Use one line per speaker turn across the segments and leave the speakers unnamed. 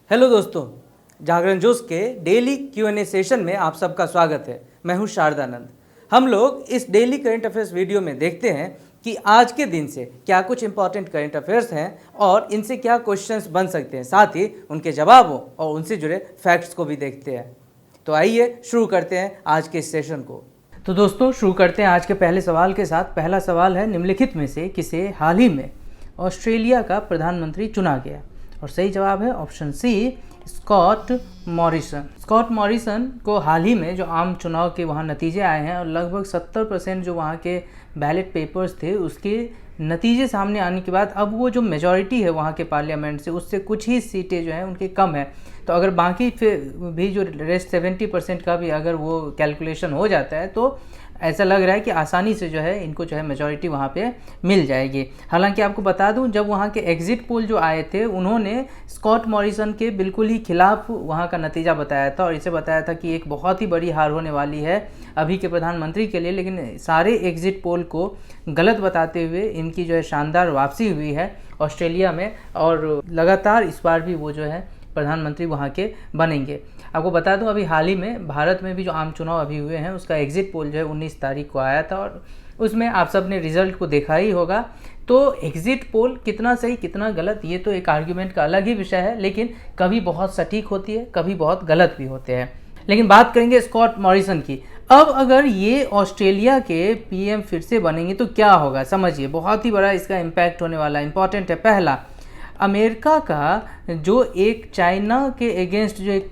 Hello दोस्तों, जागरण जोश के डेली Q&A सेशन में आप सबका स्वागत है। मैं हूं शारदानंद। हम लोग इस डेली करंट अफेयर्स वीडियो में देखते हैं कि आज के दिन से क्या कुछ इंपॉर्टेंट करंट अफेयर्स हैं और इनसे क्या क्वेश्चंस बन सकते हैं, साथ ही उनके जवाबों और उनसे जुड़े फैक्ट्स को भी देखते हैं। तो आइए शुरू करते हैं आज के इस सेशन को। तो दोस्तों शुरू करते हैं आज के पहले सवाल के साथ। पहला सवाल है, निम्नलिखित में से किसे हाल ही में ऑस्ट्रेलिया का प्रधानमंत्री चुना गया? और सही जवाब है option C, Scott Morrison. Scott Morrison को हाल ही में जो आम चुनाव के वहाँ नतीजे आए हैं और लगभग 70% जो वहाँ के बैलेट पेपर्स थे उसके नतीजे सामने आने के बाद अब वो जो मेजॉरिटी है वहाँ के पार्लियामेंट से उससे कुछ ही सीटें जो हैं उनके कम है। तो अगर बाकी भी जो रेस्ट 70% का भी अगर वो कैलकुलेशन हो जाता है तो ऐसा लग रहा है कि आसानी से जो है इनको जो है मेजॉरिटी वहाँ पे मिल जाएगी। हालांकि आपको बता दूं, जब वहाँ के एग्जिट पोल जो आए थे उन्होंने स्कॉट मॉरिसन के बिल्कुल ही खिलाफ वहाँ का नतीजा बताया था और इसे बताया था कि एक बहुत ही बड़ी हार होने वाली है अभी के प्रधानमंत्री के लिए। लेकिन सारे एग्जिट पोल को गलत बताते हुए इनकी जो है शानदार वापसी हुई है ऑस्ट्रेलिया में और लगातार इस बार भी वो जो है प्रधानमंत्री वहाँ के बनेंगे। आपको बता दूं, अभी हाल ही में भारत में भी जो आम चुनाव अभी हुए हैं उसका एग्जिट पोल जो है 19 तारीख को आया था और उसमें आप सब ने रिजल्ट को देखा ही होगा। तो एग्जिट पोल कितना सही कितना गलत ये तो एक आर्ग्यूमेंट का अलग ही विषय है, लेकिन कभी बहुत सटीक होती है, कभी बहुत गलत भी होते हैं। लेकिन बात करेंगे स्कॉट मॉरिसन की। अब अगर ये ऑस्ट्रेलिया के पीएम फिर से बनेंगे तो क्या होगा, समझिए बहुत ही बड़ा इसका इम्पैक्ट होने वाला है। इंपॉर्टेंट है। पहला, अमेरिका का जो एक चाइना के अगेंस्ट जो एक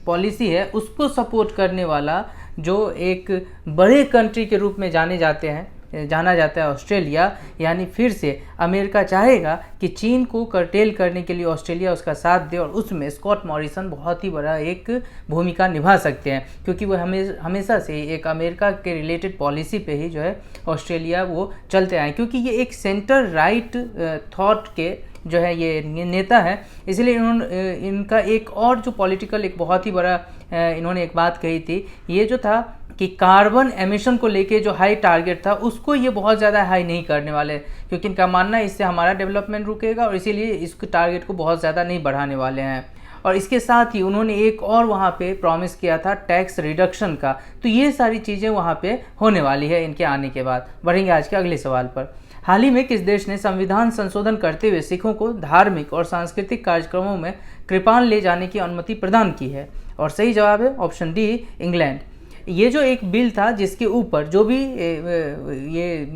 पॉलिसी है उसको सपोर्ट करने वाला जो एक बड़े कंट्री के रूप में जाना जाता है ऑस्ट्रेलिया, यानी फिर से अमेरिका चाहेगा कि चीन को कर्टेल करने के लिए ऑस्ट्रेलिया उसका साथ दे और उसमें स्कॉट मॉरिसन बहुत ही बड़ा एक भूमिका निभा सकते हैं, क्योंकि वो हमेशा से एक अमेरिका के रिलेटेड पॉलिसी पे ही जो है ऑस्ट्रेलिया वो चलते आए, क्योंकि ये एक सेंटर राइट थॉट के जो है ये नेता है। इसलिए इनका एक और जो पॉलिटिकल एक बहुत ही बड़ा इन्होंने एक बात कही थी, ये जो था कि कार्बन एमिशन को लेके जो हाई टारगेट था उसको ये बहुत ज़्यादा हाई नहीं करने वाले, क्योंकि इनका मानना है इससे हमारा डेवलपमेंट रुकेगा और इसीलिए इस टारगेट को बहुत ज़्यादा नहीं बढ़ाने वाले हैं। और इसके साथ ही उन्होंने एक और वहाँ पे प्रॉमिस किया था टैक्स रिडक्शन का। तो ये सारी चीज़ें वहाँ पे होने वाली है इनके आने के बाद। बढ़ेंगे आज के अगले सवाल पर। हाल ही में किस देश ने संविधान संशोधन करते हुए सिखों को धार्मिक और सांस्कृतिक कार्यक्रमों में कृपाण ले जाने की अनुमति प्रदान की है? और सही जवाब है ऑप्शन डी, इंग्लैंड। ये जो एक बिल था जिसके ऊपर जो भी ये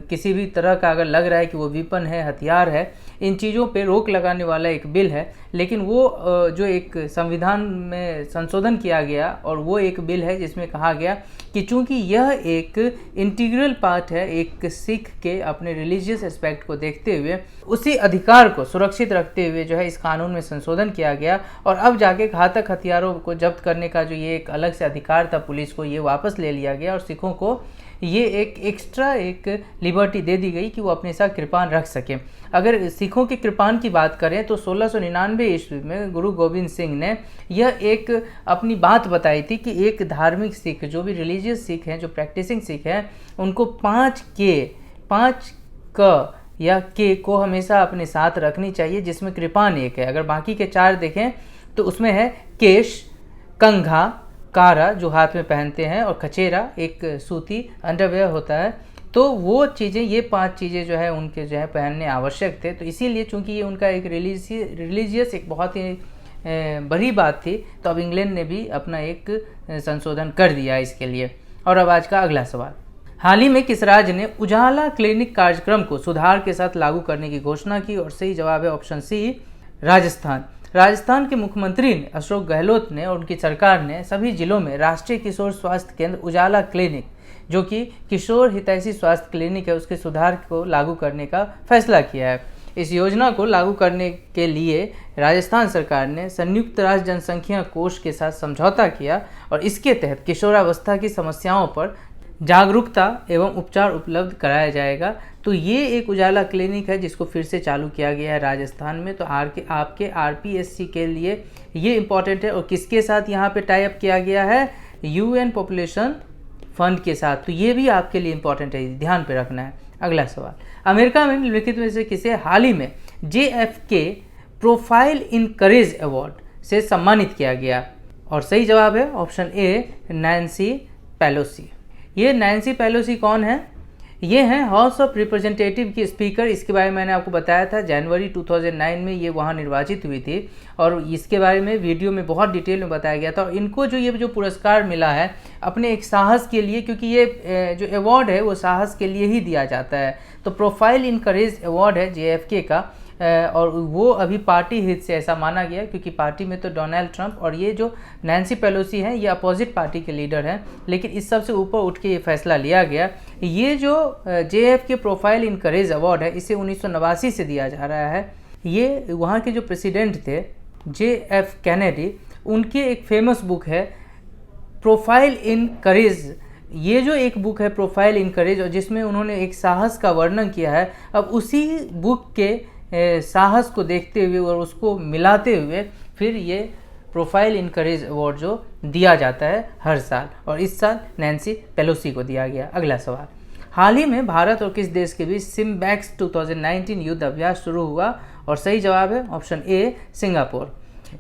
किसी भी तरह का अगर लग रहा है कि वो वेपन है, हथियार है, इन चीज़ों पे रोक लगाने वाला एक बिल है, लेकिन वो जो एक संविधान में संशोधन किया गया और वो एक बिल है जिसमें कहा गया कि चूंकि यह एक इंटीग्रल पार्ट है एक सिख के अपने रिलीजियस एस्पेक्ट को देखते हुए उसी अधिकार को सुरक्षित रखते हुए जो है इस कानून में संशोधन किया गया और अब जाके घातक हथियारों को जब्त करने का जो ये एक अलग से अधिकार था पुलिस को, ये वापस ले लिया गया और सिखों को ये एक एक्स्ट्रा एक लिबर्टी दे दी गई कि वो अपने साथ कृपाण रख सकें। अगर सिखों के कृपाण की बात करें तो 1699 ईस्वी में गुरु गोविंद सिंह ने यह एक अपनी बात बताई थी कि एक धार्मिक सिख, जो भी रिलीजियस सिख हैं, जो प्रैक्टिसिंग सिख हैं, उनको 5 क या के को हमेशा अपने साथ रखनी चाहिए, जिसमें कृपाण एक है। अगर बाकी के 4 देखें तो उसमें है केश, कंघा, कारा जो हाथ में पहनते हैं और कचेरा एक सूती अंडरवेयर होता है। तो वो चीज़ें, ये 5 चीज़ें जो है उनके जो है पहनने आवश्यक थे। तो इसीलिए चूंकि ये उनका एक रिलीजियस एक बहुत ही बड़ी बात थी, तो अब इंग्लैंड ने भी अपना एक संशोधन कर दिया इसके लिए। और अब आज का अगला सवाल। हाल ही में किस राज्य ने उजाला क्लिनिक कार्यक्रम को सुधार के साथ लागू करने की घोषणा की? और सही जवाब है ऑप्शन सी, राजस्थान। राजस्थान के मुख्यमंत्री अशोक गहलोत ने और उनकी सरकार ने सभी जिलों में राष्ट्रीय किशोर स्वास्थ्य केंद्र उजाला क्लिनिक, जो कि किशोर हितैषी स्वास्थ्य क्लिनिक है, उसके सुधार को लागू करने का फैसला किया है। इस योजना को लागू करने के लिए राजस्थान सरकार ने संयुक्त राष्ट्र जनसंख्या कोष के साथ समझौता किया और इसके तहत किशोरावस्था की समस्याओं पर जागरूकता एवं उपचार उपलब्ध कराया जाएगा। तो ये एक उजाला क्लिनिक है जिसको फिर से चालू किया गया है राजस्थान में। तो आपके आरपीएससी के लिए ये इम्पॉर्टेंट है। और किसके साथ यहाँ पे टाई अप किया गया है? यूएन पॉपुलेशन फंड के साथ। तो ये भी आपके लिए इम्पॉर्टेंट है, ध्यान पे रखना है। अगला सवाल। अमेरिका में निम्नलिखित में से किसे हाल ही में JFK profile in courage award से सम्मानित किया गया? और सही जवाब है ऑप्शन ए, नैन्सी पेलोसी। ये नैन्सी पेलोसी कौन है? ये हैं हाउस ऑफ रिप्रेजेंटेटिव की स्पीकर। इसके बारे में मैंने आपको बताया था, जनवरी 2009 में ये वहाँ निर्वाचित हुई थी और इसके बारे में वीडियो में बहुत डिटेल में बताया गया था। और इनको जो पुरस्कार मिला है अपने एक साहस के लिए, क्योंकि ये जो अवार्ड है वो साहस के लिए ही दिया जाता है। तो प्रोफाइल इन करेज अवार्ड है JFK का, और वो अभी पार्टी हित से ऐसा माना गया क्योंकि पार्टी में तो डोनाल्ड ट्रंप और ये जो नैन्सी पेलोसी हैं ये अपोजिट पार्टी के लीडर हैं, लेकिन इस सब से ऊपर उठ के ये फैसला लिया गया। ये जो JFK profile in courage award है इसे 1989 से दिया जा रहा है। ये वहाँ के जो प्रेसिडेंट थे JF कैनेडी, उनके एक फेमस बुक है प्रोफाइल इन करेज। ये जो एक बुक है प्रोफाइल इन करेज, और जिसमें उन्होंने एक साहस का वर्णन किया है। अब उसी बुक के साहस को देखते हुए और उसको मिलाते हुए फिर ये प्रोफाइल इन करेज अवार्ड जो दिया जाता है हर साल, और इस साल नैन्सी पेलोसी को दिया गया। अगला सवाल, हाल ही में भारत और किस देश के बीच सिम्बैक्स 2019 युद्ध अभ्यास शुरू हुआ? और सही जवाब है ऑप्शन ए, सिंगापुर।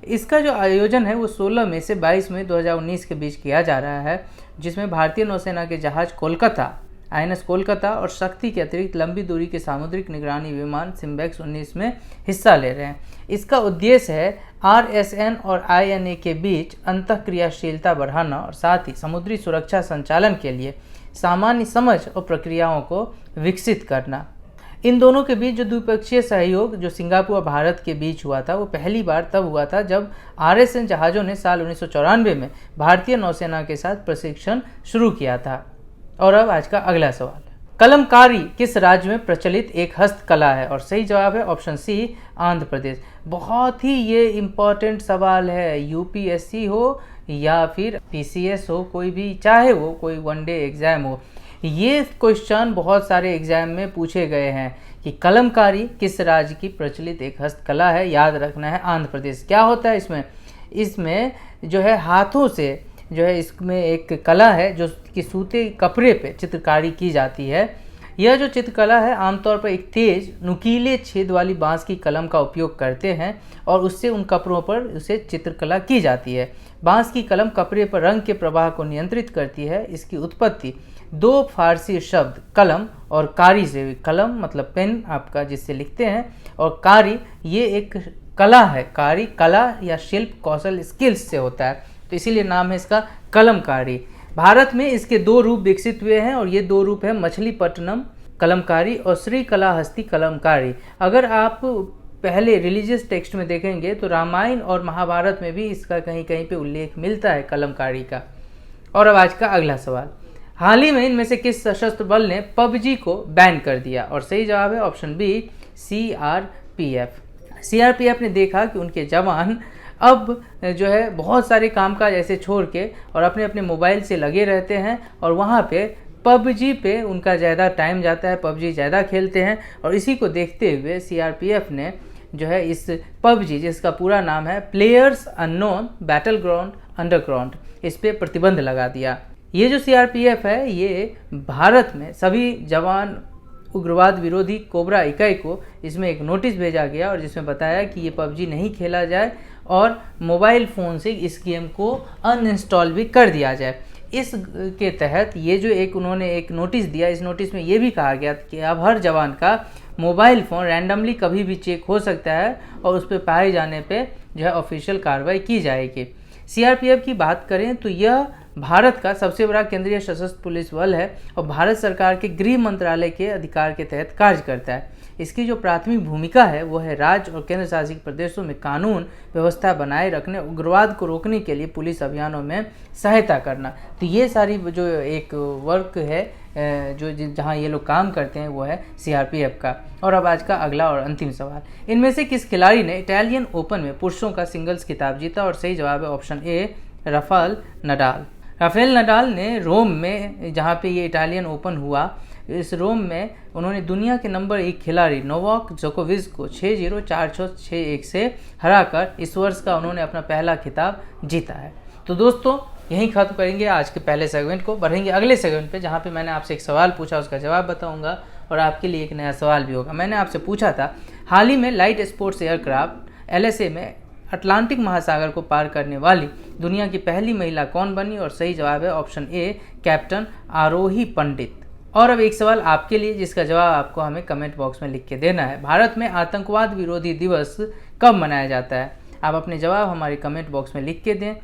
इसका जो आयोजन है वो 16 मई से 22 मई 2019 के बीच किया जा रहा है, जिसमें भारतीय नौसेना के जहाज कोलकाता, INS कोलकाता और शक्ति के अतिरिक्त लंबी दूरी के सामुद्रिक निगरानी विमान सिम्बैक्स 19 में हिस्सा ले रहे हैं। इसका उद्देश्य है RSN और INA के बीच अंतःक्रियाशीलता बढ़ाना और साथ ही समुद्री सुरक्षा संचालन के लिए सामान्य समझ और प्रक्रियाओं को विकसित करना। इन दोनों के बीच जो द्विपक्षीय सहयोग जो सिंगापुर और भारत के बीच हुआ था वो पहली बार तब हुआ था जब RSN जहाज़ों ने साल 1994 में भारतीय नौसेना के साथ प्रशिक्षण शुरू किया था। और अब आज का अगला सवाल, कलमकारी किस राज्य में प्रचलित एक हस्तकला है? और सही जवाब है ऑप्शन सी, आंध्र प्रदेश। बहुत ही ये इम्पॉर्टेंट सवाल है, UPSC हो या फिर PCS हो, कोई भी, चाहे वो कोई वनडे एग्जाम हो, ये क्वेश्चन बहुत सारे एग्जाम में पूछे गए हैं कि कलमकारी किस राज्य की प्रचलित एक हस्तकला है। याद रखना है आंध्र प्रदेश। क्या होता है इसमें जो है हाथों से जो है इसमें एक कला है जो कि सूते कपड़े पे चित्रकारी की जाती है। यह जो चित्रकला है आमतौर पर एक तेज नुकीले छेद वाली बांस की कलम का उपयोग करते हैं और उससे उन कपड़ों पर उसे चित्रकला की जाती है। बांस की कलम कपड़े पर रंग के प्रवाह को नियंत्रित करती है। इसकी उत्पत्ति दो फारसी शब्द कलम और कारी से हुई। कलम मतलब पेन आपका जिससे लिखते हैं, और कारी ये एक कला है, कारी कला या शिल्प कौशल स्किल्स से होता है, तो इसीलिए नाम है इसका कलमकारी। भारत में इसके दो रूप विकसित हुए हैं और ये दो रूप है मछलीपट्टनम कलमकारी और श्रीकालाहस्ती कलमकारी। अगर आप पहले रिलीजियस टेक्स्ट में देखेंगे तो रामायण और महाभारत में भी इसका कहीं कहीं पे उल्लेख मिलता है कलमकारी का। और अब आज का अगला सवाल, हाल ही में इनमें से किस सशस्त्र बल ने PUBG को बैन कर दिया? और सही जवाब है ऑप्शन बी, CRPF। CRPF ने देखा कि उनके जवान अब जो है बहुत सारे कामकाज ऐसे छोड़ के और अपने अपने मोबाइल से लगे रहते हैं और वहाँ पे PUBG पे उनका ज़्यादा टाइम जाता है, PUBG ज़्यादा खेलते हैं। और इसी को देखते हुए CRPF ने जो है इस PUBG, जिसका पूरा नाम है प्लेयर्स अननोन बैटलग्राउंड अंडरग्राउंड, इस पर प्रतिबंध लगा दिया। ये जो CRPF है ये भारत में सभी जवान उग्रवाद विरोधी कोबरा इकाई को इसमें एक नोटिस भेजा गया और जिसमें बताया कि ये PUBG नहीं खेला जाए और मोबाइल फ़ोन से इस गेम को अनइंस्टॉल भी कर दिया जाए। इस के तहत ये जो उन्होंने एक नोटिस दिया, इस नोटिस में ये भी कहा गया कि अब हर जवान का मोबाइल फ़ोन रैंडमली कभी भी चेक हो सकता है और उस पर पाए जाने पे जो है ऑफिशियल कार्रवाई की जाएगी। CRPF की बात करें तो यह भारत का सबसे बड़ा केंद्रीय सशस्त्र पुलिस बल है और भारत सरकार के गृह मंत्रालय के अधिकार के तहत कार्य करता है। इसकी जो प्राथमिक भूमिका है वो है राज्य और केंद्र शासित प्रदेशों में कानून व्यवस्था बनाए रखने, उग्रवाद को रोकने के लिए पुलिस अभियानों में सहायता करना। तो ये सारी जो एक वर्क है जो जहाँ ये लोग काम करते हैं वो है CRPF का। और अब आज का अगला और अंतिम सवाल, इनमें से किस खिलाड़ी ने इटालियन ओपन में पुरुषों का सिंगल्स खिताब जीता? और सही जवाब है option A, Rafael Nadal. Rafael Nadal ने रोम में, जहाँ पे ये इटालियन ओपन हुआ, इस रोम में उन्होंने दुनिया के नंबर 1 खिलाड़ी नोवाक जोकोविच को 6-0, 4-6, 6-1 से हराकर इस वर्ष का उन्होंने अपना पहला खिताब जीता है। तो दोस्तों यहीं खत्म करेंगे आज के पहले सेगमेंट को, बढ़ेंगे अगले सेगमेंट पे जहाँ पे मैंने आपसे एक सवाल पूछा, उसका जवाब बताऊंगा और आपके लिए एक नया सवाल भी होगा। मैंने आपसे पूछा था हाल ही में लाइट स्पोर्ट्स LSA में अटलांटिक महासागर को पार करने वाली दुनिया की पहली महिला कौन बनी? और सही जवाब है ऑप्शन ए, कैप्टन आरोही पंडित। और अब एक सवाल आपके लिए, जिसका जवाब आपको हमें कमेंट बॉक्स में लिख के देना है। भारत में आतंकवाद विरोधी दिवस कब मनाया जाता है? आप अपने जवाब हमारे कमेंट बॉक्स में लिख के दें।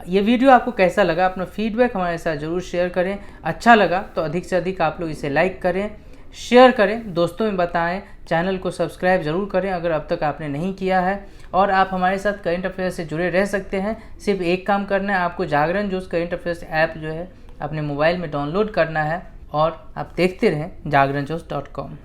ये वीडियो आपको कैसा लगा, अपना फीडबैक हमारे साथ ज़रूर शेयर करें। अच्छा लगा तो अधिक से अधिक आप लोग इसे लाइक करें, शेयर करें, दोस्तों में बताएं, चैनल को सब्सक्राइब ज़रूर करें अगर अब तक आपने नहीं किया है। और आप हमारे साथ करंट अफेयर से जुड़े रह सकते हैं। सिर्फ एक काम करना है, आपको जागरण जोश करंट अफेयर्स ऐप जो है अपने मोबाइल में डाउनलोड करना है और आप देखते रहें जागरणजोश.com।